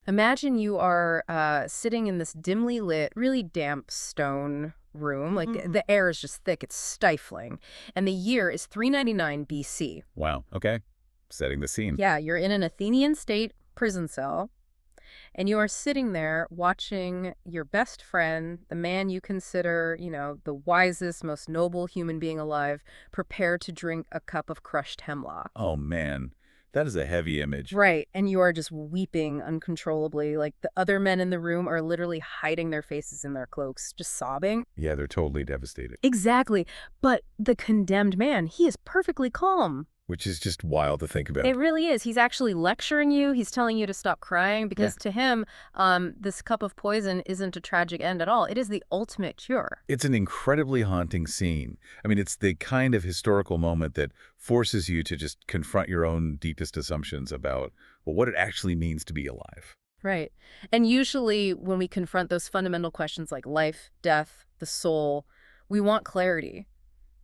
Imagine you are sitting in this dimly lit, really damp stone room. Like the air is just thick, it's stifling. And the year is 399 BC. Wow. Okay. Setting the scene. Yeah, you're in an Athenian state prison cell, and you are sitting there watching your best friend, the man you consider, the wisest, most noble human being alive, prepare to drink a cup of crushed hemlock. Oh, man. That is a heavy image. Right, and you are just weeping uncontrollably. Like the other men in the room are literally hiding their faces in their cloaks, just sobbing. Yeah, they're totally devastated. Exactly. But the condemned man, he is perfectly calm. Which is just wild to think about. It really is. He's actually lecturing you. He's telling you to stop crying because to him, this cup of poison isn't a tragic end at all. It is the ultimate cure. It's an incredibly haunting scene. I mean, it's the kind of historical moment that forces you to just confront your own deepest assumptions about, well, what it actually means to be alive. Right. And usually when we confront those fundamental questions like life, death, the soul, we want clarity.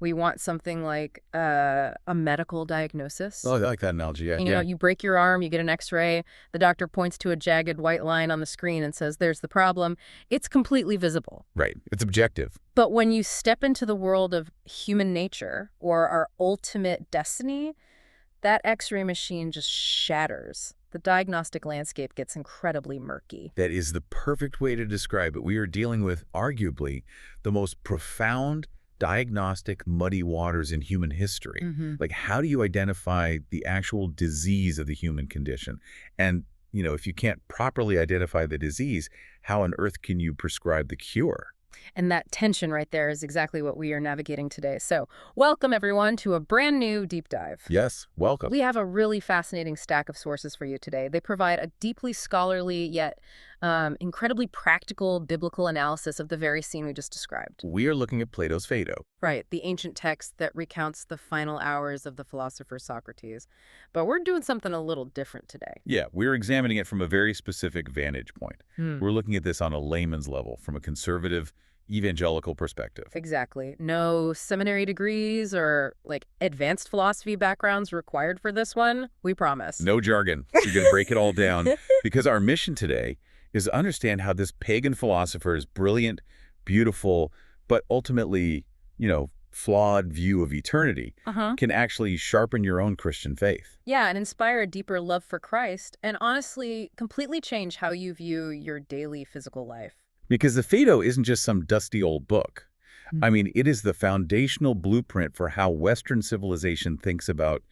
We want something like a medical diagnosis. Oh, I like that analogy. Yeah. You know, you break your arm, you get an x-ray, the doctor points to a jagged white line on the screen and says, there's the problem. It's completely visible. Right. It's objective. But when you step into the world of human nature or our ultimate destiny, that x-ray machine just shatters. The diagnostic landscape gets incredibly murky. That is the perfect way to describe it. We are dealing with, arguably, the most profound diagnostic muddy waters in human history. Like, how do you identify the actual disease of the human condition? And, if you can't properly identify the disease, how on earth can you prescribe the cure? And that tension right there is exactly what we are navigating today. So welcome, everyone, to a brand new deep dive. Yes, welcome. We have a really fascinating stack of sources for you today. They provide a deeply scholarly yet incredibly practical biblical analysis of the very scene we just described. We are looking at Plato's Phaedo. Right, the ancient text that recounts the final hours of the philosopher Socrates. But we're doing something a little different today. Yeah, we're examining it from a very specific vantage point. We're looking at this on a layman's level, from a conservative, evangelical perspective. Exactly. No seminary degrees or advanced philosophy backgrounds required for this one, we promise. No jargon. We're going to break it all down because our mission today is to understand how this pagan philosopher's brilliant, beautiful, but ultimately, flawed view of eternity can actually sharpen your own Christian faith. Yeah, and inspire a deeper love for Christ and honestly completely change how you view your daily physical life. Because the Phaedo isn't just some dusty old book. I mean, it is the foundational blueprint for how Western civilization thinks about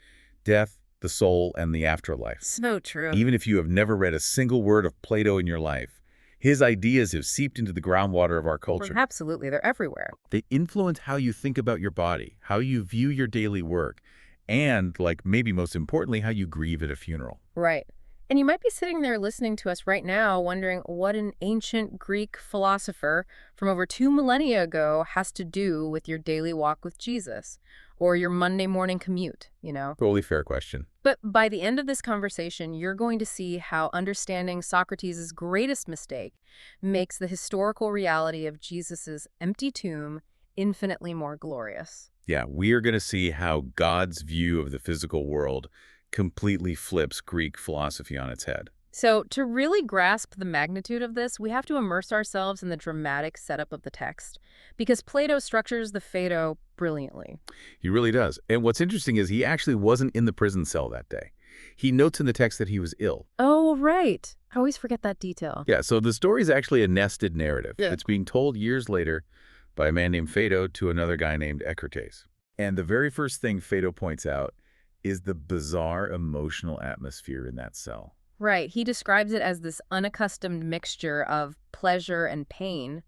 death, the soul, and the afterlife. So true. Even if you have never read a single word of Plato in your life, his ideas have seeped into the groundwater of our culture. Absolutely, they're everywhere. They influence how you think about your body, how you view your daily work, and, maybe most importantly, how you grieve at a funeral. Right. And you might be sitting there listening to us right now wondering what an ancient Greek philosopher from over 2 millennia ago has to do with your daily walk with Jesus or your Monday morning commute, Totally fair question. But by the end of this conversation, you're going to see how understanding Socrates' greatest mistake makes the historical reality of Jesus's empty tomb infinitely more glorious. Yeah, we are going to see how God's view of the physical world completely flips Greek philosophy on its head. So to really grasp the magnitude of this, we have to immerse ourselves in the dramatic setup of the text, because Plato structures the Phaedo brilliantly. He really does. And what's interesting is he actually wasn't in the prison cell that day. He notes in the text that he was ill. Oh, right. I always forget that detail. Yeah, so the story is actually a nested narrative. Yeah. It's being told years later by a man named Phaedo to another guy named Socrates. And the very first thing Phaedo points out is the bizarre emotional atmosphere in that cell. Right. He describes it as this unaccustomed mixture of pleasure and pain,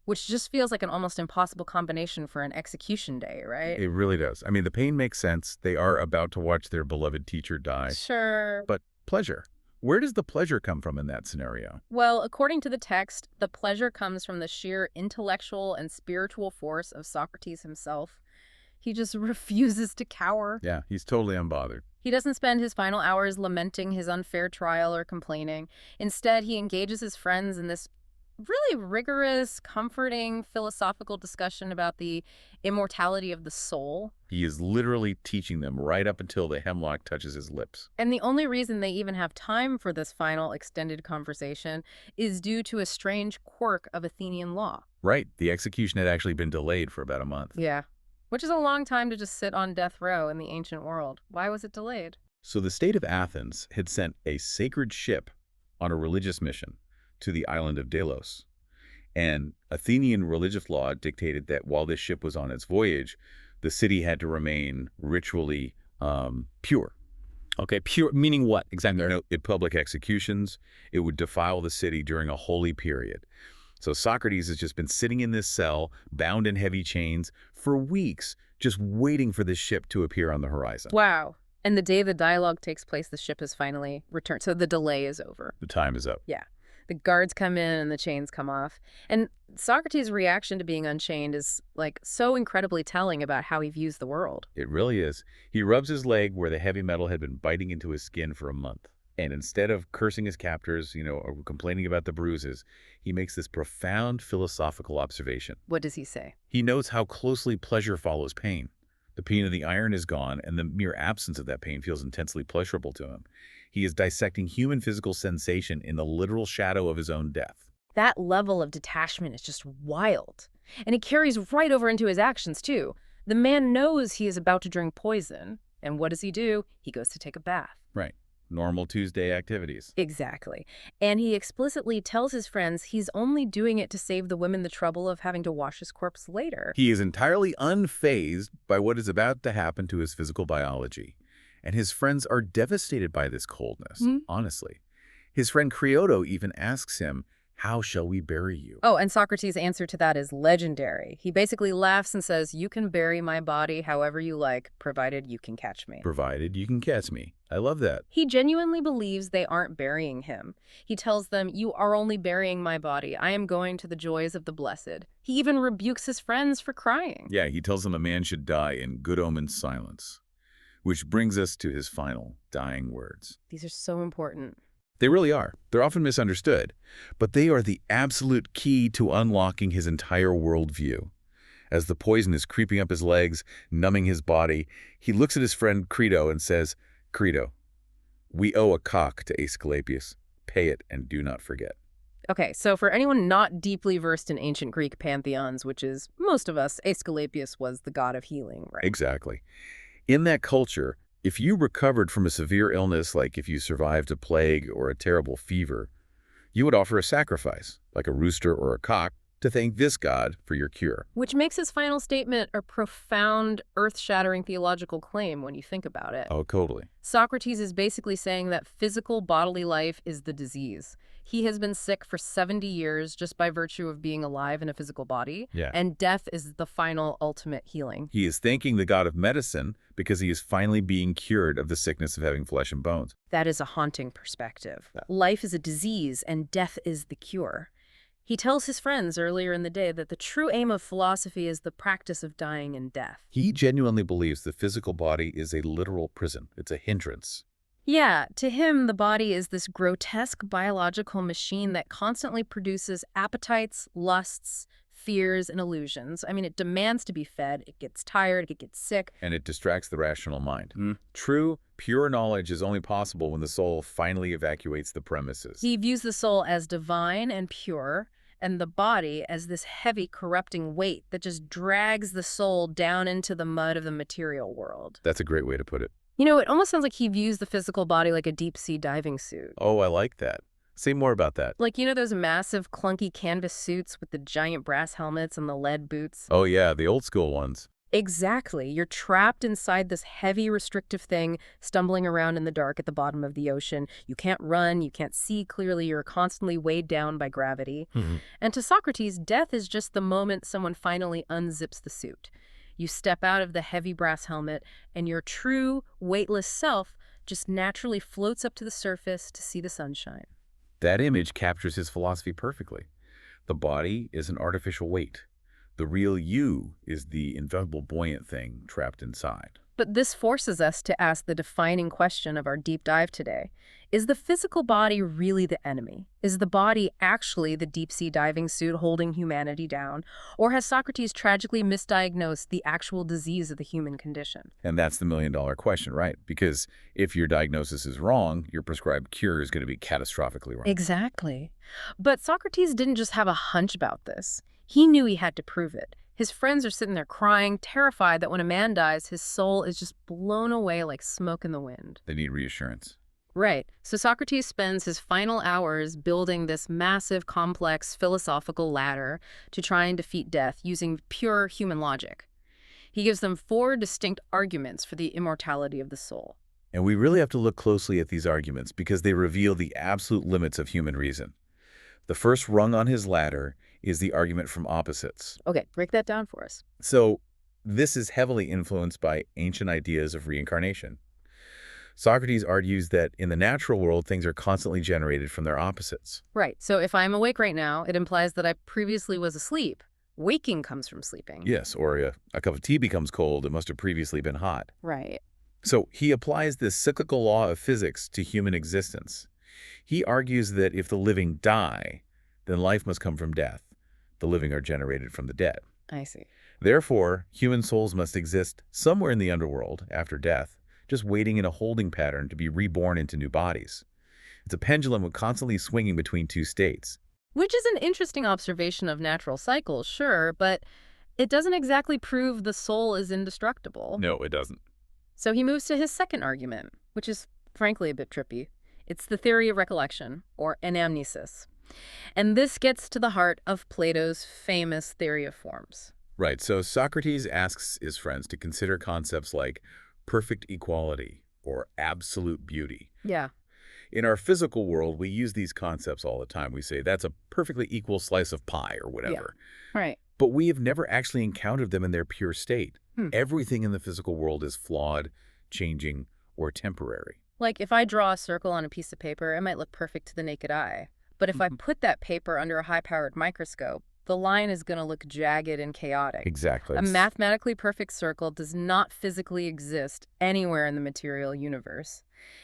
which just feels like an almost impossible combination for an execution day, right? It really does. I mean, the pain makes sense. They are about to watch their beloved teacher die. Sure. But pleasure. Where does the pleasure come from in that scenario? Well, according to the text, the pleasure comes from the sheer intellectual and spiritual force of Socrates himself. He just refuses to cower. Yeah, he's totally unbothered. He doesn't spend his final hours lamenting his unfair trial or complaining. Instead, he engages his friends in this really rigorous, comforting, philosophical discussion about the immortality of the soul. He is literally teaching them right up until the hemlock touches his lips. And the only reason they even have time for this final extended conversation is due to a strange quirk of Athenian law. Right. The execution had actually been delayed for about a month. Yeah. Which is a long time to just sit on death row in the ancient world. Why was it delayed? So the state of Athens had sent a sacred ship on a religious mission to the island of Delos. And Athenian religious law dictated that while this ship was on its voyage, the city had to remain ritually pure. Okay, pure, meaning what exactly? No public executions. It would defile the city during a holy period. So Socrates has just been sitting in this cell, bound in heavy chains, for weeks, just waiting for this ship to appear on the horizon. Wow. And the day the dialogue takes place, the ship has finally returned. So the delay is over. The time is up. Yeah. The guards come in and the chains come off. And Socrates' reaction to being unchained is like so incredibly telling about how he views the world. It really is. He rubs his leg where the heavy metal had been biting into his skin for a month. And instead of cursing his captors, or complaining about the bruises, he makes this profound philosophical observation. What does he say? He notes how closely pleasure follows pain. The pain of the iron is gone, and the mere absence of that pain feels intensely pleasurable to him. He is dissecting human physical sensation in the literal shadow of his own death. That level of detachment is just wild. And it carries right over into his actions, too. The man knows he is about to drink poison. And what does he do? He goes to take a bath. Right. Normal Tuesday activities. Exactly. And he explicitly tells his friends he's only doing it to save the women the trouble of having to wash his corpse later. He is entirely unfazed by what is about to happen to his physical biology. And his friends are devastated by this coldness, honestly. His friend Crioto even asks him, "How shall we bury you?" Oh, and Socrates' answer to that is legendary. He basically laughs and says, "You can bury my body however you like, provided you can catch me." Provided you can catch me. I love that. He genuinely believes they aren't burying him. He tells them, "You are only burying my body. I am going to the joys of the blessed." He even rebukes his friends for crying. Yeah, he tells them a man should die in good omen silence. Which brings us to his final dying words. These are so important. They really are. They're often misunderstood, but they are the absolute key to unlocking his entire worldview. As the poison is creeping up his legs, numbing his body, he looks at his friend Crito and says, "Crito, we owe a cock to Aesculapius. Pay it and do not forget." Okay, so for anyone not deeply versed in ancient Greek pantheons, which is most of us, Aesculapius was the god of healing, right? Exactly. In that culture, if you recovered from a severe illness, like if you survived a plague or a terrible fever, you would offer a sacrifice, like a rooster or a cock, to thank this god for your cure. Which makes his final statement a profound, earth-shattering theological claim when you think about it. Oh, totally. Socrates is basically saying that physical bodily life is the disease. He has been sick for 70 years just by virtue of being alive in a physical body. Yeah. And death is the final, ultimate healing. He is thanking the god of medicine because he is finally being cured of the sickness of having flesh and bones. That is a haunting perspective. Yeah. Life is a disease and death is the cure. He tells his friends earlier in the day that the true aim of philosophy is the practice of dying in death. He genuinely believes the physical body is a literal prison. It's a hindrance. Yeah, to him, the body is this grotesque biological machine that constantly produces appetites, lusts, fears, and illusions. I mean, it demands to be fed, it gets tired, it gets sick. And it distracts the rational mind. True, pure knowledge is only possible when the soul finally evacuates the premises. He views the soul as divine and pure, and the body as this heavy, corrupting weight that just drags the soul down into the mud of the material world. That's a great way to put it. You know, it almost sounds like he views the physical body like a deep-sea diving suit. Oh, I like that. Say more about that. Like, you know those massive, clunky canvas suits with the giant brass helmets and the lead boots? Oh, yeah, the old school ones. Exactly. You're trapped inside this heavy, restrictive thing, stumbling around in the dark at the bottom of the ocean. You can't run, you can't see clearly, you're constantly weighed down by gravity. And to Socrates, death is just the moment someone finally unzips the suit. You step out of the heavy brass helmet, and your true, weightless self just naturally floats up to the surface to see the sunshine. That image captures his philosophy perfectly. The body is an artificial weight. The real you is the invisible buoyant thing trapped inside. But this forces us to ask the defining question of our deep dive today. Is the physical body really the enemy? Is the body actually the deep-sea diving suit holding humanity down? Or has Socrates tragically misdiagnosed the actual disease of the human condition? And that's the million-dollar question, right? Because if your diagnosis is wrong, your prescribed cure is going to be catastrophically wrong. Exactly. But Socrates didn't just have a hunch about this. He knew he had to prove it. His friends are sitting there crying, terrified that when a man dies, his soul is just blown away like smoke in the wind. They need reassurance. Right. So Socrates spends his final hours building this massive, complex philosophical ladder to try and defeat death using pure human logic. He gives them 4 distinct arguments for the immortality of the soul. And we really have to look closely at these arguments because they reveal the absolute limits of human reason. The first rung on his ladder is the argument from opposites. Okay, break that down for us. So this is heavily influenced by ancient ideas of reincarnation. Socrates argues that in the natural world, things are constantly generated from their opposites. Right. So if I'm awake right now, it implies that I previously was asleep. Waking comes from sleeping. Yes, or a cup of tea becomes cold, it must have previously been hot. Right. So he applies this cyclical law of physics to human existence. He argues that if the living die, then life must come from death. The living are generated from the dead. I see. Therefore, human souls must exist somewhere in the underworld after death, just waiting in a holding pattern to be reborn into new bodies. It's a pendulum constantly swinging between 2 states. Which is an interesting observation of natural cycles, sure, but it doesn't exactly prove the soul is indestructible. No, it doesn't. So he moves to his second argument, which is frankly a bit trippy. It's the theory of recollection, or anamnesis. And this gets to the heart of Plato's famous theory of forms. Right, so Socrates asks his friends to consider concepts like perfect equality or absolute beauty. Yeah. In our physical world, we use these concepts all the time. We say that's a perfectly equal slice of pie or whatever. Yeah. Right. But we have never actually encountered them in their pure state. Hmm. Everything in the physical world is flawed, changing, or temporary. Like if I draw a circle on a piece of paper, it might look perfect to the naked eye. But if I put that paper under a high-powered microscope, the line is going to look jagged and chaotic. Exactly. A mathematically perfect circle does not physically exist anywhere in the material universe.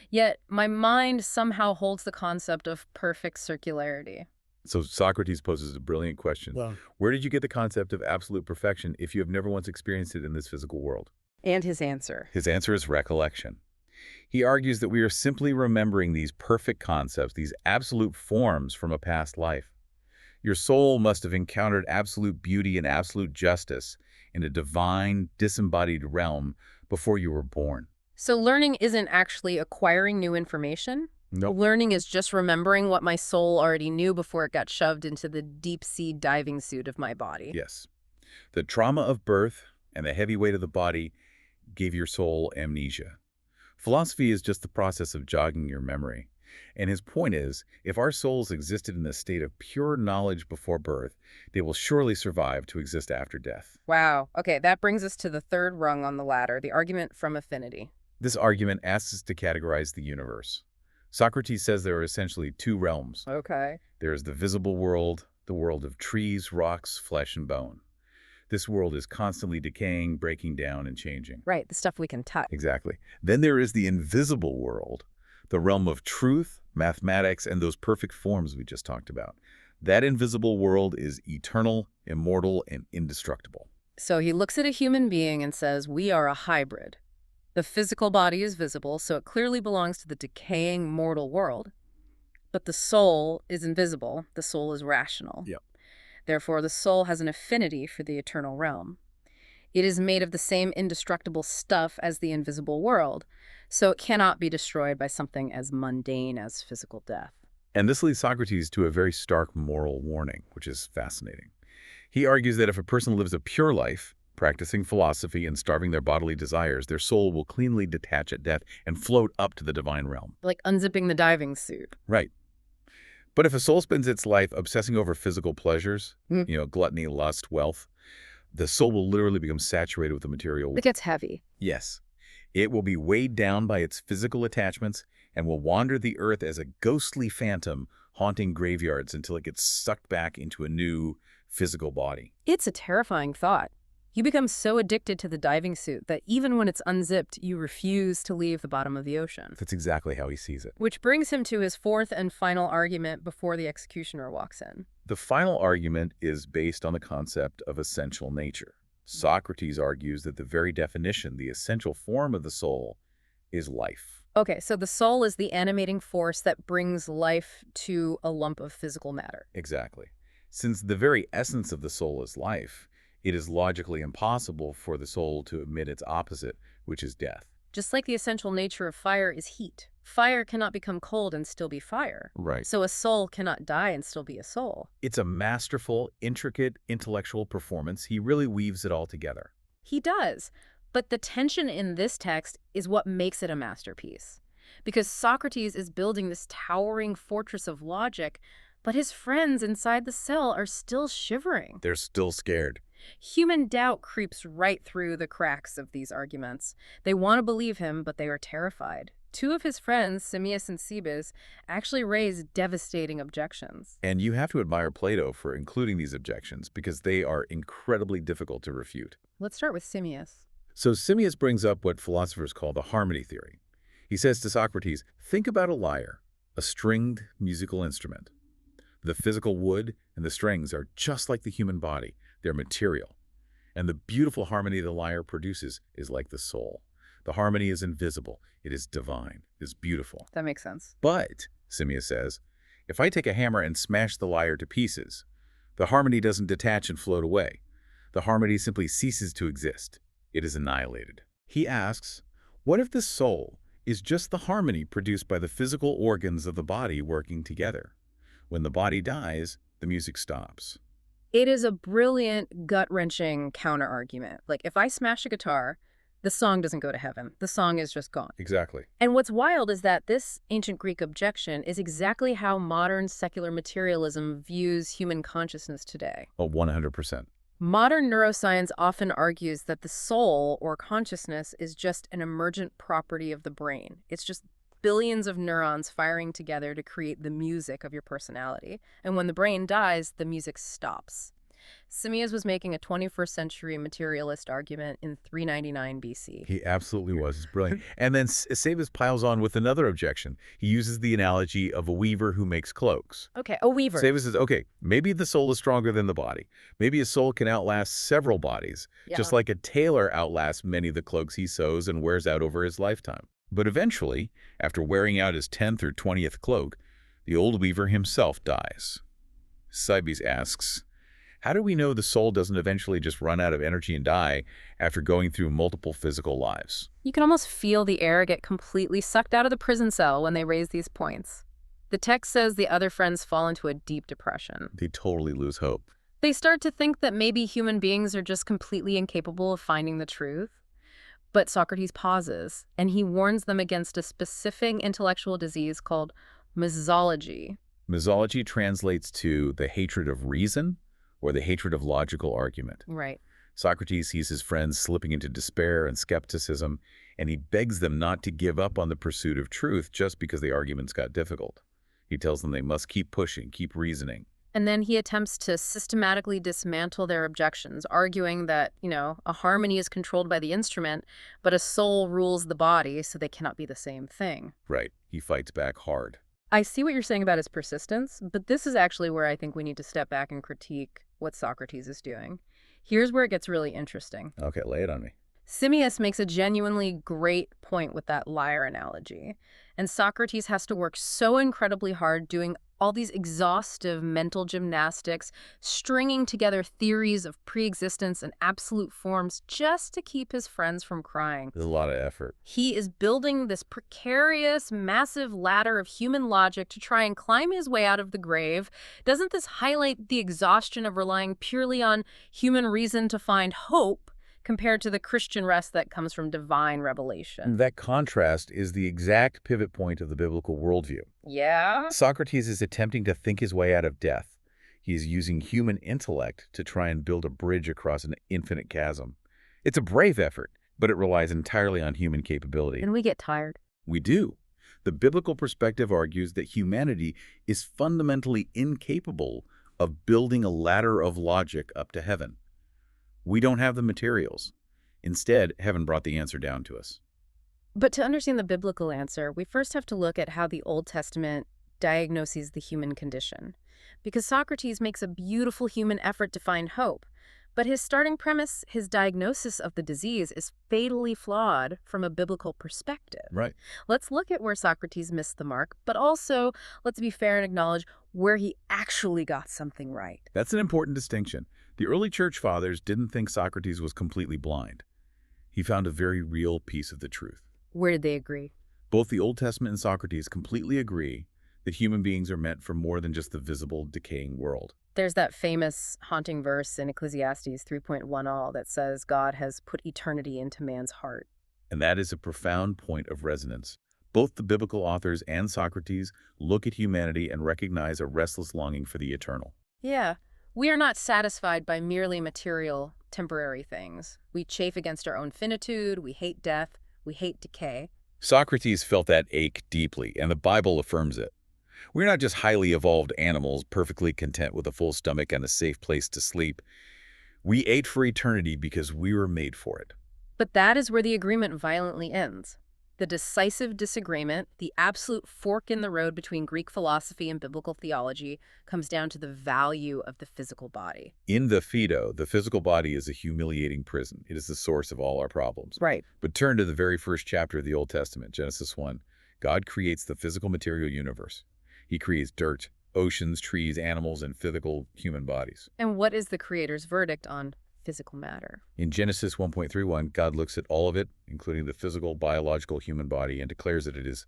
Yet my mind somehow holds the concept of perfect circularity. So Socrates poses a brilliant question. Well, Where did you get the concept of absolute perfection if you have never once experienced it in this physical world? And his answer. His answer is recollection. He argues that we are simply remembering these perfect concepts, these absolute forms from a past life. Your soul must have encountered absolute beauty and absolute justice in a divine, disembodied realm before you were born. So learning isn't actually acquiring new information? Nope. Learning is just remembering what my soul already knew before it got shoved into the deep-sea diving suit of my body. Yes. The trauma of birth and the heavy weight of the body gave your soul amnesia. Philosophy is just the process of jogging your memory. And his point is, if our souls existed in a state of pure knowledge before birth, they will surely survive to exist after death. Wow. Okay, that brings us to the third rung on the ladder, the argument from affinity. This argument asks us to categorize the universe. Socrates says there are essentially 2 realms. Okay. There is the visible world, the world of trees, rocks, flesh, and bone. This world is constantly decaying, breaking down, and changing. Right, the stuff we can touch. Exactly. Then there is the invisible world, the realm of truth, mathematics, and those perfect forms we just talked about. That invisible world is eternal, immortal, and indestructible. So he looks at a human being and says, we are a hybrid. The physical body is visible, so it clearly belongs to the decaying mortal world. But the soul is invisible. The soul is rational. Yep. Therefore, the soul has an affinity for the eternal realm. It is made of the same indestructible stuff as the invisible world, so it cannot be destroyed by something as mundane as physical death. And this leads Socrates to a very stark moral warning, which is fascinating. He argues that if a person lives a pure life, practicing philosophy and starving their bodily desires, their soul will cleanly detach at death and float up to the divine realm. Like unzipping the diving suit. Right. But if a soul spends its life obsessing over physical pleasures, gluttony, lust, wealth, the soul will literally become saturated with the material world. It gets heavy. Yes. It will be weighed down by its physical attachments and will wander the earth as a ghostly phantom haunting graveyards until it gets sucked back into a new physical body. It's a terrifying thought. You become so addicted to the diving suit that even when it's unzipped, you refuse to leave the bottom of the ocean. That's exactly how he sees it. Which brings him to his fourth and final argument before the executioner walks in. The final argument is based on the concept of essential nature. Socrates argues that the very definition, the essential form of the soul, is life. Okay, so the soul is the animating force that brings life to a lump of physical matter. Exactly. Since the very essence of the soul is life, it is logically impossible for the soul to admit its opposite, which is death. Just like the essential nature of fire is heat. Fire cannot become cold and still be fire. Right. So a soul cannot die and still be a soul. It's a masterful, intricate, intellectual performance. He really weaves it all together. He does. But the tension in this text is what makes it a masterpiece. Because Socrates is building this towering fortress of logic, but his friends inside the cell are still shivering. They're still scared. Human doubt creeps right through the cracks of these arguments. They want to believe him, but they are terrified. Two of his friends, Simmias and Cebes, actually raise devastating objections. And you have to admire Plato for including these objections because they are incredibly difficult to refute. Let's start with Simmias. So Simmias brings up what philosophers call the harmony theory. He says to Socrates, think about a lyre, a stringed musical instrument. The physical wood and the strings are just like the human body. They're material. And the beautiful harmony the lyre produces is like the soul. The harmony is invisible. It is divine. It is beautiful. That makes sense. But, Simmias says, if I take a hammer and smash the lyre to pieces, the harmony doesn't detach and float away. The harmony simply ceases to exist. It is annihilated. He asks, what if the soul is just the harmony produced by the physical organs of the body working together? When the body dies, the music stops. It is a brilliant, gut-wrenching counter-argument. Like, if I smash a guitar, the song doesn't go to heaven. The song is just gone. Exactly. And what's wild is that this ancient Greek objection is exactly how modern secular materialism views human consciousness today. Oh, 100%. Modern neuroscience often argues that the soul, or consciousness, is just an emergent property of the brain. It's just billions of neurons firing together to create the music of your personality. And when the brain dies, the music stops. Simmias was making a 21st century materialist argument in 399 BC. He absolutely was. It's brilliant. And then Cebes piles on with another objection. He uses the analogy of a weaver who makes cloaks. Okay, a weaver. Cebes says, okay, maybe the soul is stronger than the body. Maybe a soul can outlast several bodies, just like a tailor outlasts many of the cloaks he sews and wears out over his lifetime. But eventually, after wearing out his 10th or 20th cloak, the old weaver himself dies. Cebes asks, how do we know the soul doesn't eventually just run out of energy and die after going through multiple physical lives? You can almost feel the air get completely sucked out of the prison cell when they raise these points. The text says the other friends fall into a deep depression. They totally lose hope. They start to think that maybe human beings are just completely incapable of finding the truth. But Socrates pauses, and he warns them against a specific intellectual disease called misology. Misology translates to the hatred of reason or the hatred of logical argument. Right. Socrates sees his friends slipping into despair and skepticism, and he begs them not to give up on the pursuit of truth just because the arguments got difficult. He tells them they must keep pushing, keep reasoning. And then he attempts to systematically dismantle their objections, arguing that, a harmony is controlled by the instrument, but a soul rules the body, so they cannot be the same thing. Right. He fights back hard. I see what you're saying about his persistence, but this is actually where I think we need to step back and critique what Socrates is doing. Here's where it gets really interesting. Okay, lay it on me. Simmias makes a genuinely great point with that lyre analogy, and Socrates has to work so incredibly hard doing all these exhaustive mental gymnastics, stringing together theories of pre-existence and absolute forms just to keep his friends from crying. There's a lot of effort. He is building this precarious, massive ladder of human logic to try and climb his way out of the grave. Doesn't this highlight the exhaustion of relying purely on human reason to find hope, compared to the Christian rest that comes from divine revelation? That contrast is the exact pivot point of the biblical worldview. Yeah? Socrates is attempting to think his way out of death. He is using human intellect to try and build a bridge across an infinite chasm. It's a brave effort, but it relies entirely on human capability. And we get tired. We do. The biblical perspective argues that humanity is fundamentally incapable of building a ladder of logic up to heaven. We don't have the materials. Instead, heaven brought the answer down to us. But to understand the biblical answer, we first have to look at how the Old Testament diagnoses the human condition. Because Socrates makes a beautiful human effort to find hope. But his starting premise, his diagnosis of the disease, is fatally flawed from a biblical perspective. Right. Let's look at where Socrates missed the mark, but also, let's be fair and acknowledge where he actually got something right. That's an important distinction. The early church fathers didn't think Socrates was completely blind. He found a very real piece of the truth. Where did they agree? Both the Old Testament and Socrates completely agree that human beings are meant for more than just the visible, decaying world. There's that famous haunting verse in Ecclesiastes 3.1 all that says God has put eternity into man's heart. And that is a profound point of resonance. Both the biblical authors and Socrates look at humanity and recognize a restless longing for the eternal. Yeah, we are not satisfied by merely material, temporary things. We chafe against our own finitude, we hate death, we hate decay. Socrates felt that ache deeply, and the Bible affirms it. We're not just highly evolved animals perfectly content with a full stomach and a safe place to sleep. We ate for eternity because we were made for it. But that is where the agreement violently ends. The decisive disagreement, the absolute fork in the road between Greek philosophy and biblical theology, comes down to the value of the physical body. In the Phaedo, the physical body is a humiliating prison. It is the source of all our problems. Right. But turn to the very first chapter of the Old Testament, Genesis 1. God creates the physical material universe. He creates dirt, oceans, trees, animals, and physical human bodies. And what is the Creator's verdict on physical matter? In Genesis 1.31, God looks at all of it, including the physical, biological human body, and declares that it is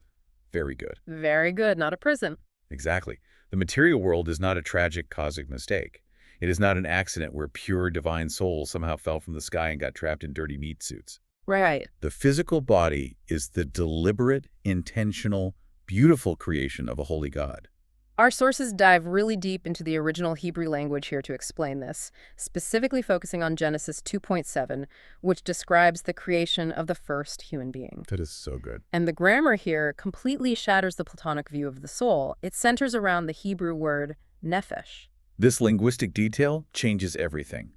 very good. Very good, not a prison. Exactly. The material world is not a tragic cosmic mistake. It is not an accident where pure divine souls somehow fell from the sky and got trapped in dirty meat suits. Right. The physical body is the deliberate, intentional, beautiful creation of a holy God. Our sources dive really deep into the original Hebrew language here to explain this, specifically focusing on Genesis 2.7, which describes the creation of the first human being. That is so good. And the grammar here completely shatters the Platonic view of the soul. It centers around the Hebrew word nephesh. This linguistic detail changes everything.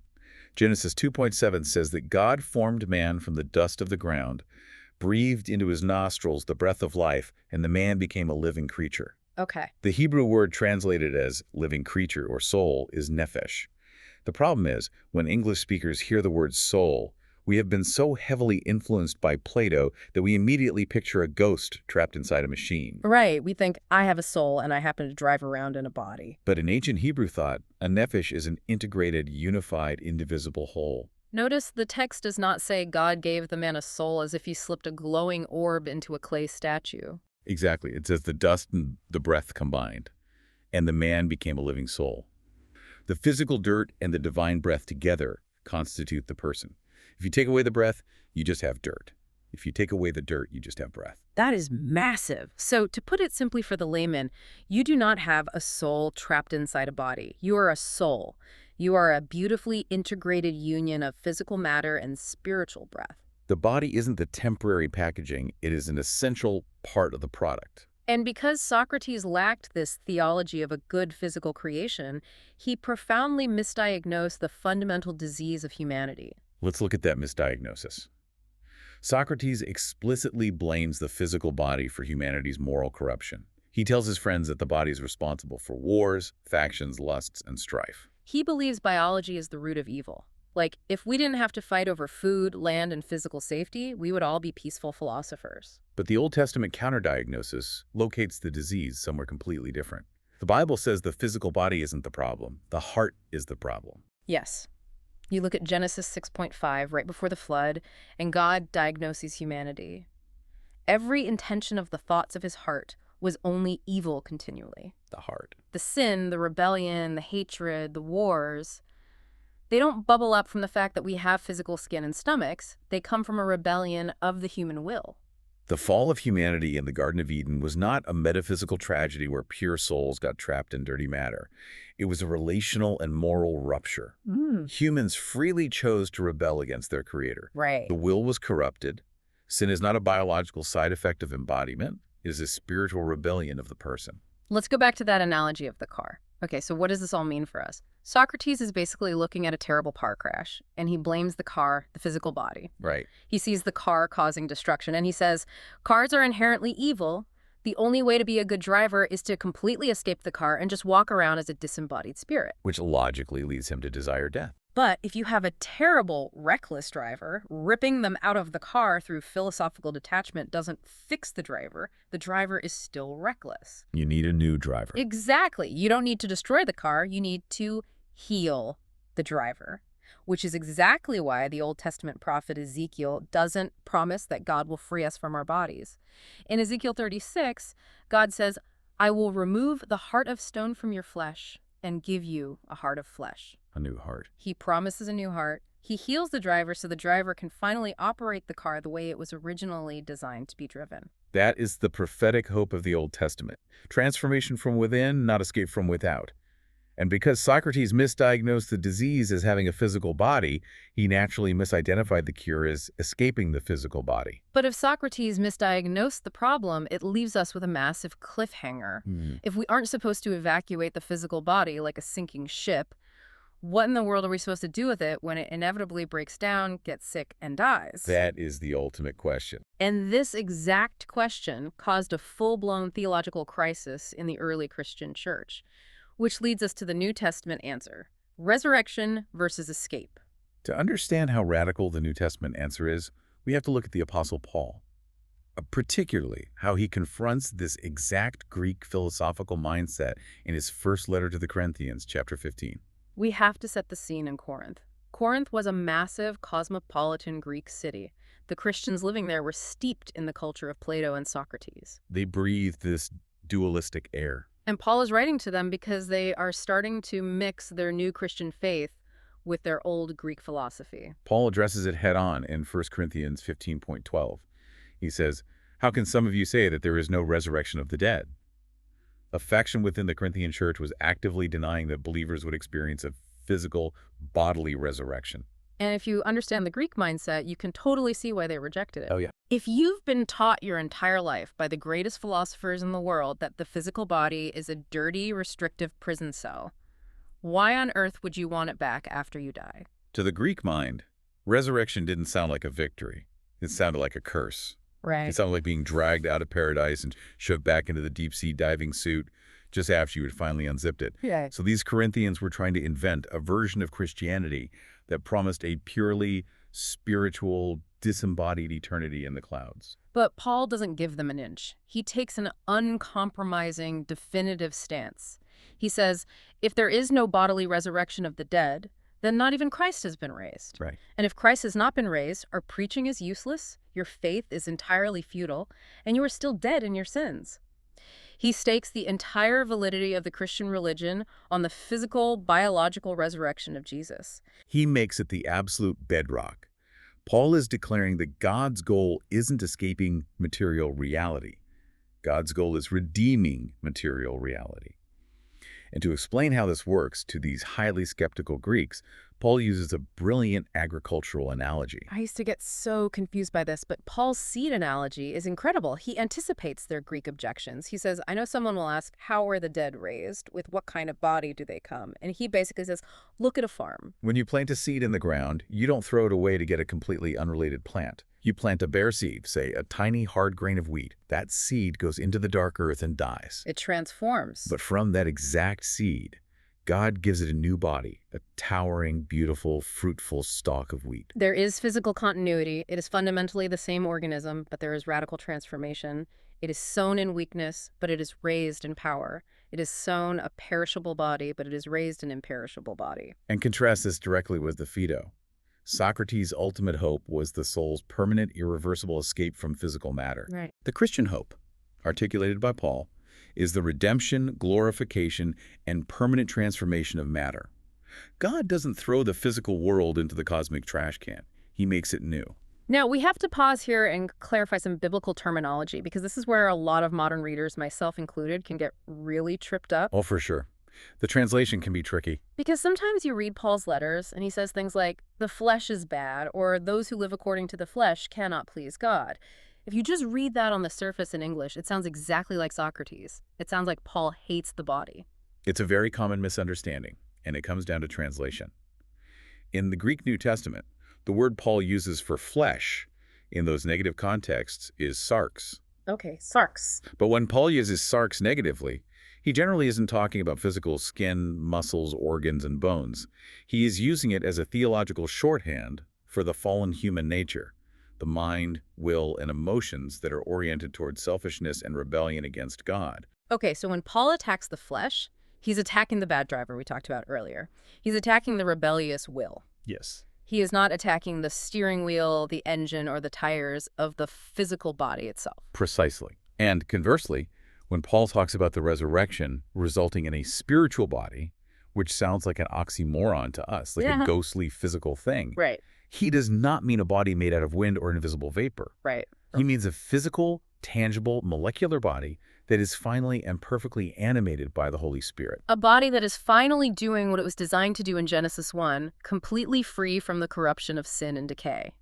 Genesis 2.7 says that God formed man from the dust of the ground, breathed into his nostrils the breath of life, and the man became a living creature. Okay. The Hebrew word translated as living creature or soul is nephesh. The problem is, when English speakers hear the word soul, we have been so heavily influenced by Plato that we immediately picture a ghost trapped inside a machine. Right. We think, I have a soul and I happen to drive around in a body. But in ancient Hebrew thought, a nephesh is an integrated, unified, indivisible whole. Notice the text does not say God gave the man a soul as if he slipped a glowing orb into a clay statue. Exactly. It says the dust and the breath combined, and the man became a living soul. The physical dirt and the divine breath together constitute the person. If you take away the breath, you just have dirt. If you take away the dirt, you just have breath. That is massive. So to put it simply for the layman, you do not have a soul trapped inside a body. You are a soul. You are a beautifully integrated union of physical matter and spiritual breath. The body isn't the temporary packaging, it is an essential part of the product. And because Socrates lacked this theology of a good physical creation, he profoundly misdiagnosed the fundamental disease of humanity. Let's look at that misdiagnosis. Socrates explicitly blames the physical body for humanity's moral corruption. He tells his friends that the body is responsible for wars, factions, lusts, and strife. He believes biology is the root of evil. Like, if we didn't have to fight over food, land, and physical safety, we would all be peaceful philosophers. But the Old Testament counterdiagnosis locates the disease somewhere completely different. The Bible says the physical body isn't the problem. The heart is the problem. Yes. You look at Genesis 6.5, right before the flood, and God diagnoses humanity. Every intention of the thoughts of his heart was only evil continually. The heart. The sin, the rebellion, the hatred, the wars, they don't bubble up from the fact that we have physical skin and stomachs. They come from a rebellion of the human will. The fall of humanity in the Garden of Eden was not a metaphysical tragedy where pure souls got trapped in dirty matter. It was a relational and moral rupture. Humans freely chose to rebel against their creator. Right. The will was corrupted. Sin is not a biological side effect of embodiment. It is a spiritual rebellion of the person. Let's go back to that analogy of the car. Okay, so what does this all mean for us? Socrates is basically looking at a terrible car crash, and he blames the car, the physical body. Right. He sees the car causing destruction, and he says, cars are inherently evil. The only way to be a good driver is to completely escape the car and just walk around as a disembodied spirit. Which logically leads him to desire death. But if you have a terrible, reckless driver, ripping them out of the car through philosophical detachment doesn't fix the driver. The driver is still reckless. You need a new driver. Exactly. You don't need to destroy the car. You need to heal the driver, which is exactly why the Old Testament prophet Ezekiel doesn't promise that God will free us from our bodies. In Ezekiel 36, God says, I will remove the heart of stone from your flesh and give you a heart of flesh. A new heart. He promises a new heart. He heals the driver so the driver can finally operate the car the way it was originally designed to be driven. That is the prophetic hope of the Old Testament. Transformation from within, not escape from without. And because Socrates misdiagnosed the disease as having a physical body, he naturally misidentified the cure as escaping the physical body. But if Socrates misdiagnosed the problem, it leaves us with a massive cliffhanger. If we aren't supposed to evacuate the physical body like a sinking ship, what in the world are we supposed to do with it when it inevitably breaks down, gets sick, and dies? That is the ultimate question. And this exact question caused a full-blown theological crisis in the early Christian church, which leads us to the New Testament answer: resurrection versus escape. To understand how radical the New Testament answer is, we have to look at the Apostle Paul, particularly how he confronts this exact Greek philosophical mindset in his first letter to the Corinthians, chapter 15. We have to set the scene in Corinth. Corinth was a massive cosmopolitan Greek city. The Christians living there were steeped in the culture of Plato and Socrates. They breathed this dualistic air. And Paul is writing to them because they are starting to mix their new Christian faith with their old Greek philosophy. Paul addresses it head-on in 1 Corinthians 15:12. He says, "How can some of you say that there is no resurrection of the dead?" A faction within the Corinthian church was actively denying that believers would experience a physical, bodily resurrection. And if you understand the Greek mindset, you can totally see why they rejected it. Oh, yeah. If you've been taught your entire life by the greatest philosophers in the world that the physical body is a dirty, restrictive prison cell, why on earth would you want it back after you die? To the Greek mind, resurrection didn't sound like a victory. It sounded like a curse. Right. It sounded like being dragged out of paradise and shoved back into the deep-sea diving suit just after you had finally unzipped it. Yeah. So these Corinthians were trying to invent a version of Christianity that promised a purely spiritual, disembodied eternity in the clouds. But Paul doesn't give them an inch. He takes an uncompromising, definitive stance. He says, if there is no bodily resurrection of the dead, then not even Christ has been raised. Right. And if Christ has not been raised, our preaching is useless, your faith is entirely futile, and you are still dead in your sins. He stakes the entire validity of the Christian religion on the physical, biological resurrection of Jesus. He makes it the absolute bedrock. Paul is declaring that God's goal isn't escaping material reality. God's goal is redeeming material reality. And to explain how this works to these highly skeptical Greeks, Paul uses a brilliant agricultural analogy. I used to get so confused by this, but Paul's seed analogy is incredible. He anticipates their Greek objections. He says, I know someone will ask, how are the dead raised? With what kind of body do they come? And he basically says, look at a farm. When you plant a seed in the ground, you don't throw it away to get a completely unrelated plant. You plant a bare seed, say a tiny hard grain of wheat. That seed goes into the dark earth and dies. It transforms. But from that exact seed, God gives it a new body, a towering, beautiful, fruitful stalk of wheat. There is physical continuity. It is fundamentally the same organism, but there is radical transformation. It is sown in weakness, but it is raised in power. It is sown a perishable body, but it is raised an imperishable body. And contrast this directly with the Phaedo. Socrates' ultimate hope was the soul's permanent, irreversible escape from physical matter. Right. The Christian hope, articulated by Paul, is the redemption, glorification, and permanent transformation of matter. God doesn't throw the physical world into the cosmic trash can. He makes it new. Now, we have to pause here and clarify some biblical terminology, because this is where a lot of modern readers, myself included, can get really tripped up. Oh, for sure. The translation can be tricky. Because sometimes you read Paul's letters and he says things like, the flesh is bad, or those who live according to the flesh cannot please God. If you just read that on the surface in English, it sounds exactly like Socrates. It sounds like Paul hates the body. It's a very common misunderstanding, and it comes down to translation. In the Greek New Testament, the word Paul uses for flesh in those negative contexts is sarx. Okay, sarx. But when Paul uses sarx negatively, he generally isn't talking about physical skin, muscles, organs, and bones. He is using it as a theological shorthand for the fallen human nature, the mind, will, and emotions that are oriented towards selfishness and rebellion against God. Okay, so when Paul attacks the flesh, he's attacking the bad driver we talked about earlier. He's attacking the rebellious will. Yes. He is not attacking the steering wheel, the engine, or the tires of the physical body itself. Precisely. And conversely, when Paul talks about the resurrection resulting in a spiritual body, which sounds like an oxymoron to us, like a ghostly physical thing, Right, he does not mean a body made out of wind or invisible vapor. right. He means a physical, tangible, molecular body that is finally and perfectly animated by the Holy Spirit. A body that is finally doing what it was designed to do in Genesis 1, completely free from the corruption of sin and decay.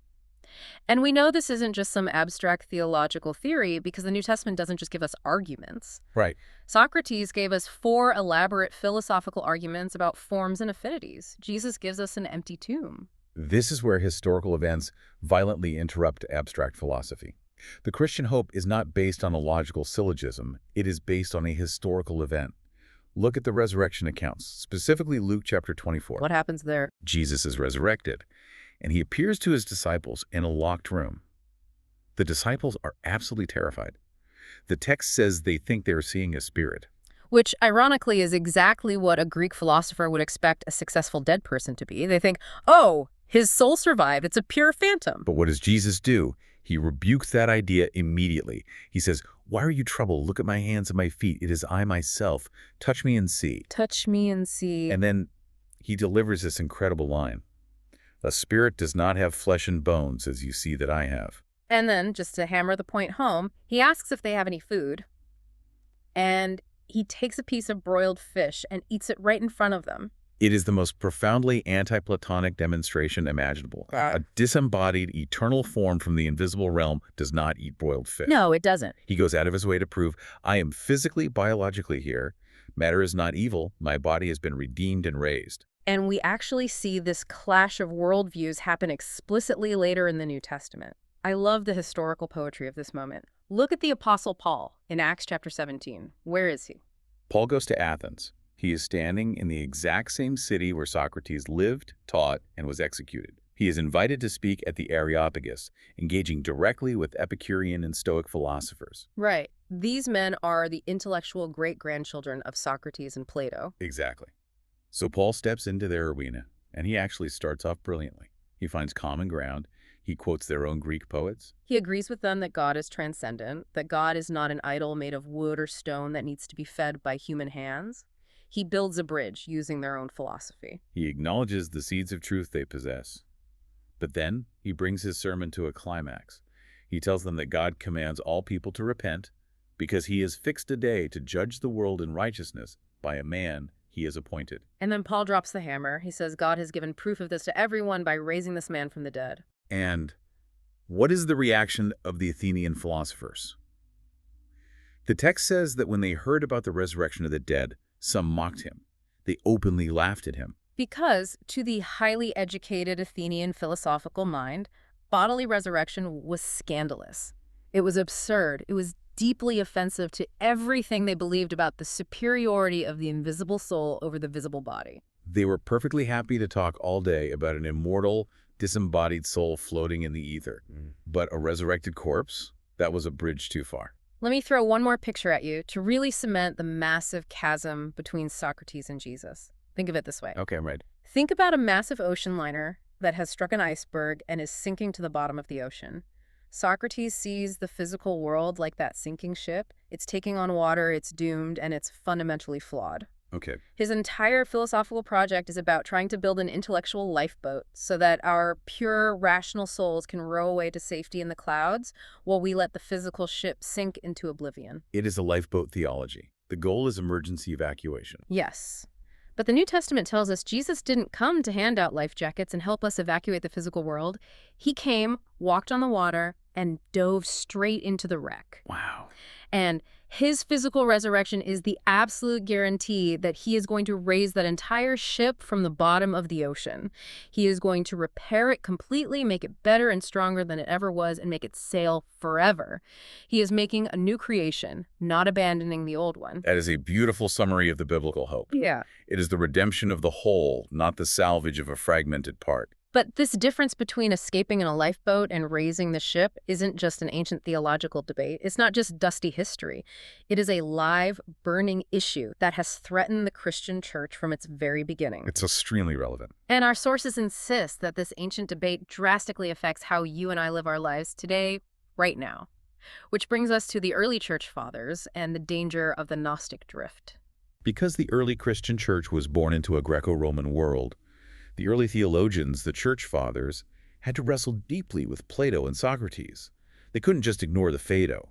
And we know this isn't just some abstract theological theory because the New Testament doesn't just give us arguments. Right. Socrates gave us 4 elaborate philosophical arguments about forms and affinities. Jesus gives us an empty tomb. This is where historical events violently interrupt abstract philosophy. The Christian hope is not based on a logical syllogism. It is based on a historical event. Look at the resurrection accounts, specifically Luke chapter 24. What happens there? Jesus is resurrected, and he appears to his disciples in a locked room. The disciples are absolutely terrified. The text says they think they're seeing a spirit. Which, ironically, is exactly what a Greek philosopher would expect a successful dead person to be. They think, oh, his soul survived. It's a pure phantom. But what does Jesus do? He rebukes that idea immediately. He says, "Why are you troubled? Look at my hands and my feet. It is I myself. Touch me and see." Touch me and see. And then he delivers this incredible line. "The spirit does not have flesh and bones, as you see that I have." And then, just to hammer the point home, he asks if they have any food. And he takes a piece of broiled fish and eats it right in front of them. It is the most profoundly anti-Platonic demonstration imaginable. A disembodied, eternal form from the invisible realm does not eat broiled fish. No, it doesn't. He goes out of his way to prove, I am physically, biologically here. Matter is not evil. My body has been redeemed and raised. And we actually see this clash of worldviews happen explicitly later in the New Testament. I love the historical poetry of this moment. Look at the Apostle Paul in Acts chapter 17. Where is he? Paul goes to Athens. He is standing in the exact same city where Socrates lived, taught, and was executed. He is invited to speak at the Areopagus, engaging directly with Epicurean and Stoic philosophers. Right. These men are the intellectual great-grandchildren of Socrates and Plato. Exactly. So Paul steps into their arena, and he actually starts off brilliantly. He finds common ground. He quotes their own Greek poets. He agrees with them that God is transcendent, that God is not an idol made of wood or stone that needs to be fed by human hands. He builds a bridge using their own philosophy. He acknowledges the seeds of truth they possess. But then he brings his sermon to a climax. He tells them that God commands all people to repent because he has fixed a day to judge the world in righteousness by a man he has appointed. And then Paul drops the hammer. He says God has given proof of this to everyone by raising this man from the dead. And what is the reaction of the Athenian philosophers? The text says that when they heard about the resurrection of the dead, some mocked him. They openly laughed at him. Because, to the highly educated Athenian philosophical mind, bodily resurrection was scandalous. It was absurd. It was deeply offensive to everything they believed about the superiority of the invisible soul over the visible body. They were perfectly happy to talk all day about an immortal, disembodied soul floating in the ether. But a resurrected corpse? That was a bridge too far. Let me throw one more picture at you to really cement the massive chasm between Socrates and Jesus. Think of it this way. Okay, I'm ready. Think about a massive ocean liner that has struck an iceberg and is sinking to the bottom of the ocean. Socrates sees the physical world like that sinking ship. It's taking on water, it's doomed, and it's fundamentally flawed. Okay. His entire philosophical project is about trying to build an intellectual lifeboat so that our pure, rational souls can row away to safety in the clouds while we let the physical ship sink into oblivion. It is a lifeboat theology. The goal is emergency evacuation. Yes. But the New Testament tells us Jesus didn't come to hand out life jackets and help us evacuate the physical world. He came, walked on the water, and dove straight into the wreck. Wow. And his physical resurrection is the absolute guarantee that he is going to raise that entire ship from the bottom of the ocean. He is going to repair it completely, make it better and stronger than it ever was, and make it sail forever. He is making a new creation, not abandoning the old one. That is a beautiful summary of the biblical hope. Yeah. It is the redemption of the whole, not the salvage of a fragmented part. But this difference between escaping in a lifeboat and raising the ship isn't just an ancient theological debate. It's not just dusty history. It is a live, burning issue that has threatened the Christian church from its very beginning. It's extremely relevant. And our sources insist that this ancient debate drastically affects how you and I live our lives today, right now. Which brings us to the early church fathers and the danger of the Gnostic drift. Because the early Christian church was born into a Greco-Roman world, the early theologians, the church fathers, had to wrestle deeply with Plato and Socrates. They couldn't just ignore the Phaedo.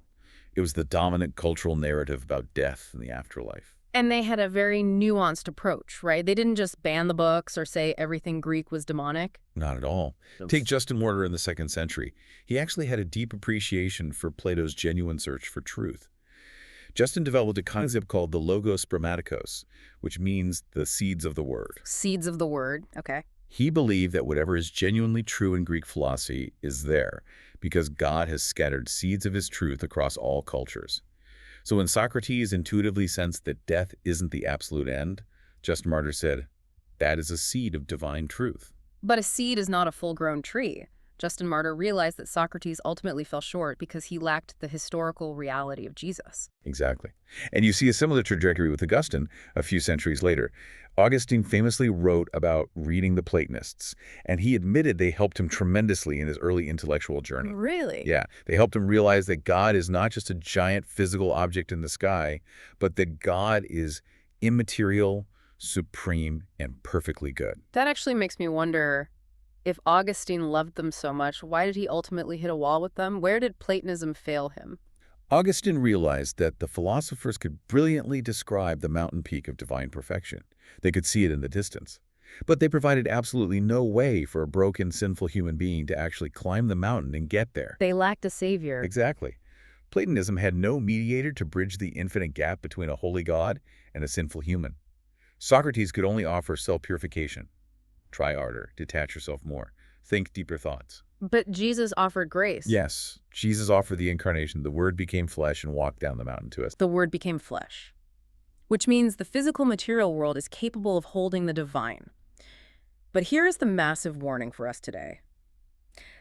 It was the dominant cultural narrative about death and the afterlife. And they had a very nuanced approach, right? They didn't just ban the books or say everything Greek was demonic. Not at all. Take Justin Martyr in the 2nd century. He actually had a deep appreciation for Plato's genuine search for truth. Justin developed a concept called the logos grammaticos, which means the seeds of the word. Seeds of the word, okay. He believed that whatever is genuinely true in Greek philosophy is there, because God has scattered seeds of his truth across all cultures. So when Socrates intuitively sensed that death isn't the absolute end, Justin Martyr said, that is a seed of divine truth. But a seed is not a full-grown tree. Justin Martyr realized that Socrates ultimately fell short because he lacked the historical reality of Jesus. Exactly. And you see a similar trajectory with Augustine a few centuries later. Augustine famously wrote about reading the Platonists, and he admitted they helped him tremendously in his early intellectual journey. Really? Yeah, they helped him realize that God is not just a giant physical object in the sky, but that God is immaterial, supreme, and perfectly good. That actually makes me wonder, if Augustine loved them so much, why did he ultimately hit a wall with them? Where did Platonism fail him? Augustine realized that the philosophers could brilliantly describe the mountain peak of divine perfection. They could see it in the distance. But they provided absolutely no way for a broken, sinful human being to actually climb the mountain and get there. They lacked a savior. Exactly. Platonism had no mediator to bridge the infinite gap between a holy God and a sinful human. Socrates could only offer self-purification. Try harder, detach yourself more, think deeper thoughts. But Jesus offered grace. Yes, Jesus offered the incarnation. The Word became flesh and walked down the mountain to us. The Word became flesh, which means the physical material world is capable of holding the divine. But here is the massive warning for us today.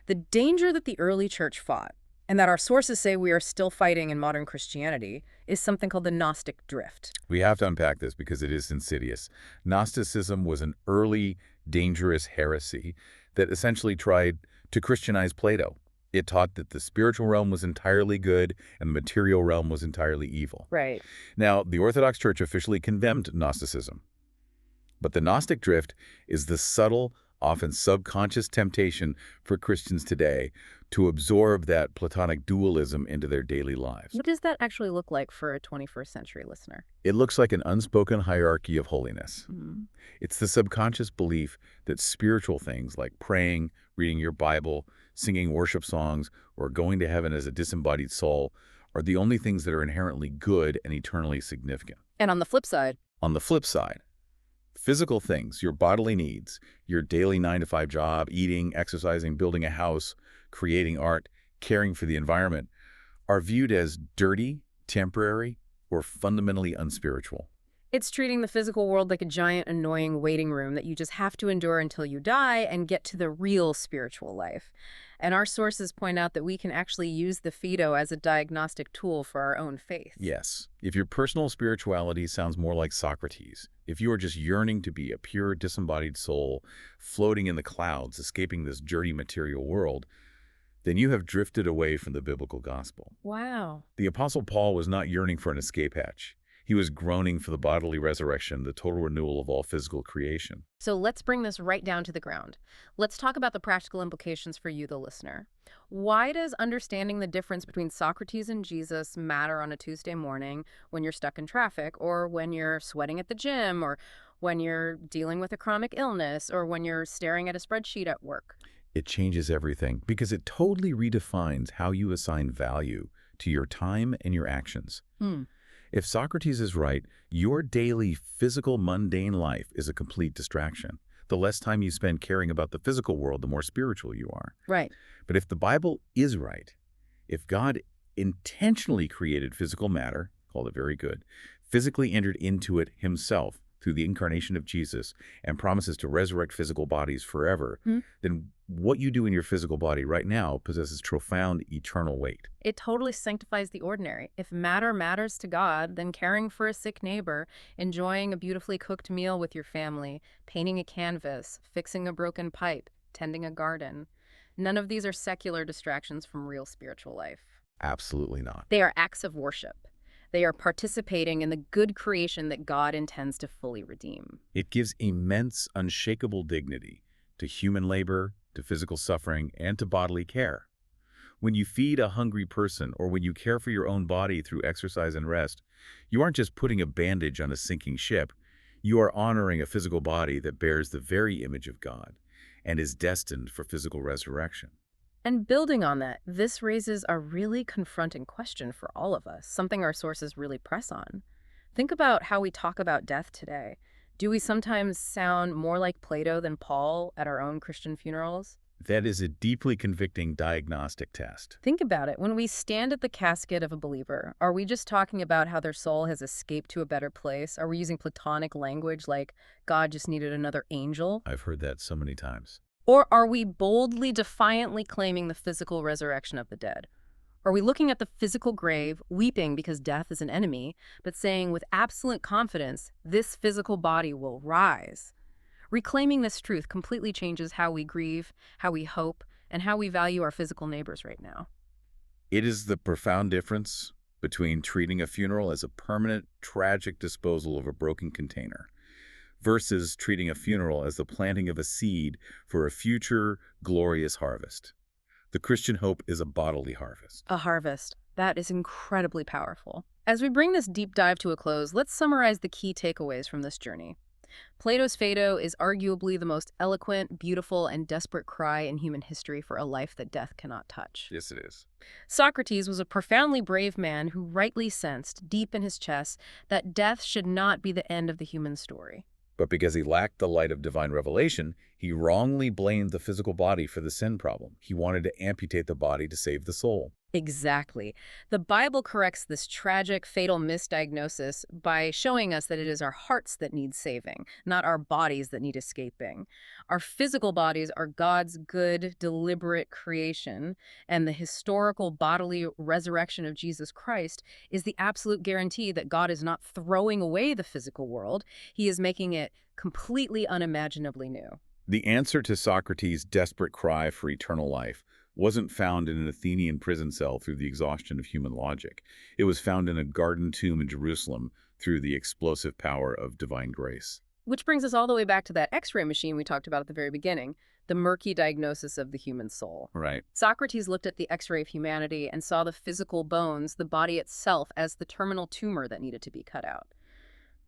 The danger that the early church fought, and that our sources say we are still fighting in modern Christianity, is something called the Gnostic drift. We have to unpack this because it is insidious. Gnosticism was an early, dangerous heresy that essentially tried to Christianize Plato. It taught that the spiritual realm was entirely good and the material realm was entirely evil. Right. Now, the Orthodox Church officially condemned Gnosticism. But the Gnostic drift is the subtle, often subconscious temptation for Christians today to absorb that Platonic dualism into their daily lives. What does that actually look like for a 21st century listener? It looks like an unspoken hierarchy of holiness. Mm. It's the subconscious belief that spiritual things like praying, reading your Bible, singing worship songs, or going to heaven as a disembodied soul are the only things that are inherently good and eternally significant. And on the flip side, Physical things, your bodily needs, your daily 9-to-5 job, eating, exercising, building a house, creating art, caring for the environment, are viewed as dirty, temporary, or fundamentally unspiritual. it's treating the physical world like a giant, annoying waiting room that you just have to endure until you die and get to the real spiritual life. And our sources point out that we can actually use the Phaedo as a diagnostic tool for our own faith. Yes, if your personal spirituality sounds more like Socrates, if you are just yearning to be a pure, disembodied soul, floating in the clouds, escaping this dirty material world, then you have drifted away from the biblical gospel. Wow. The Apostle Paul was not yearning for an escape hatch. He was groaning for the bodily resurrection, the total renewal of all physical creation. So let's bring this right down to the ground. Let's talk about the practical implications for you, the listener. Why does understanding the difference between Socrates and Jesus matter on a Tuesday morning when you're stuck in traffic, or when you're sweating at the gym, or when you're dealing with a chronic illness, or when you're staring at a spreadsheet at work? It changes everything because it totally redefines how you assign value to your time and your actions. Hmm. If Socrates is right, your daily physical mundane life is a complete distraction. The less time you spend caring about the physical world, the more spiritual you are. Right. But if the Bible is right, if God intentionally created physical matter, called it very good, physically entered into it himself through the incarnation of Jesus, and promises to resurrect physical bodies forever, Hmm. then what you do in your physical body right now possesses profound eternal weight. It totally sanctifies the ordinary. If matter matters to God, then caring for a sick neighbor, enjoying a beautifully cooked meal with your family, painting a canvas, fixing a broken pipe, tending a garden, none of these are secular distractions from real spiritual life. Absolutely not. They are acts of worship. They are participating in the good creation that God intends to fully redeem. It gives immense, unshakable dignity to human labor, to physical suffering, and to bodily care. When you feed a hungry person or when you care for your own body through exercise and rest, you aren't just putting a bandage on a sinking ship. You are honoring a physical body that bears the very image of God and is destined for physical resurrection. And building on that, this raises a really confronting question for all of us, something our sources really press on. Think about how we talk about death today. Do we sometimes sound more like Plato than Paul at our own Christian funerals? That is a deeply convicting diagnostic test. Think about it. When we stand at the casket of a believer, are we just talking about how their soul has escaped to a better place? Are we using Platonic language like God just needed another angel? I've heard that so many times. Or are we boldly, defiantly claiming the physical resurrection of the dead? Are we looking at the physical grave, weeping because death is an enemy, but saying with absolute confidence, this physical body will rise? Reclaiming this truth completely changes how we grieve, how we hope, and how we value our physical neighbors right now. It is the profound difference between treating a funeral as a permanent, tragic disposal of a broken container versus treating a funeral as the planting of a seed for a future glorious harvest. The Christian hope is a bodily harvest. A harvest. That is incredibly powerful. As we bring this deep dive to a close, let's summarize the key takeaways from this journey. Plato's Phaedo is arguably the most eloquent, beautiful, and desperate cry in human history for a life that death cannot touch. Yes, it is. Socrates was a profoundly brave man who rightly sensed, deep in his chest, that death should not be the end of the human story. But because he lacked the light of divine revelation, he wrongly blamed the physical body for the sin problem. He wanted to amputate the body to save the soul. Exactly. The Bible corrects this tragic, fatal misdiagnosis by showing us that it is our hearts that need saving, not our bodies that need escaping. Our physical bodies are God's good, deliberate creation, and the historical bodily resurrection of Jesus Christ is the absolute guarantee that God is not throwing away the physical world. He is making it completely unimaginably new. The answer to Socrates' desperate cry for eternal life wasn't found in an Athenian prison cell through the exhaustion of human logic. It was found in a garden tomb in Jerusalem through the explosive power of divine grace. Which brings us all the way back to that X-ray machine we talked about at the very beginning, the murky diagnosis of the human soul. Right. Socrates looked at the X-ray of humanity and saw the physical bones, the body itself, as the terminal tumor that needed to be cut out.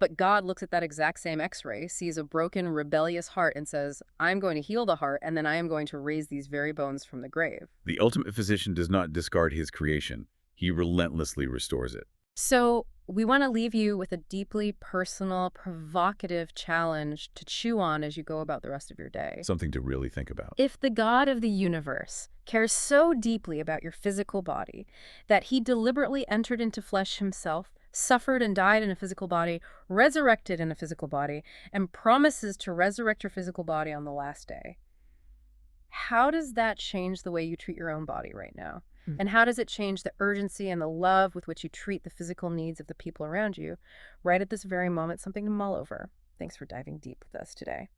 But God looks at that exact same X-ray, sees a broken, rebellious heart, and says, I'm going to heal the heart, and then I am going to raise these very bones from the grave. The ultimate physician does not discard his creation. He relentlessly restores it. So we want to leave you with a deeply personal, provocative challenge to chew on as you go about the rest of your day. Something to really think about. If the God of the universe cares so deeply about your physical body that he deliberately entered into flesh himself, suffered and died in a physical body, resurrected in a physical body, and promises to resurrect your physical body on the last day, how does that change the way you treat your own body right now? And how does it change the urgency and the love with which you treat the physical needs of the people around you right at this very moment? Something to mull over. Thanks for diving deep with us today.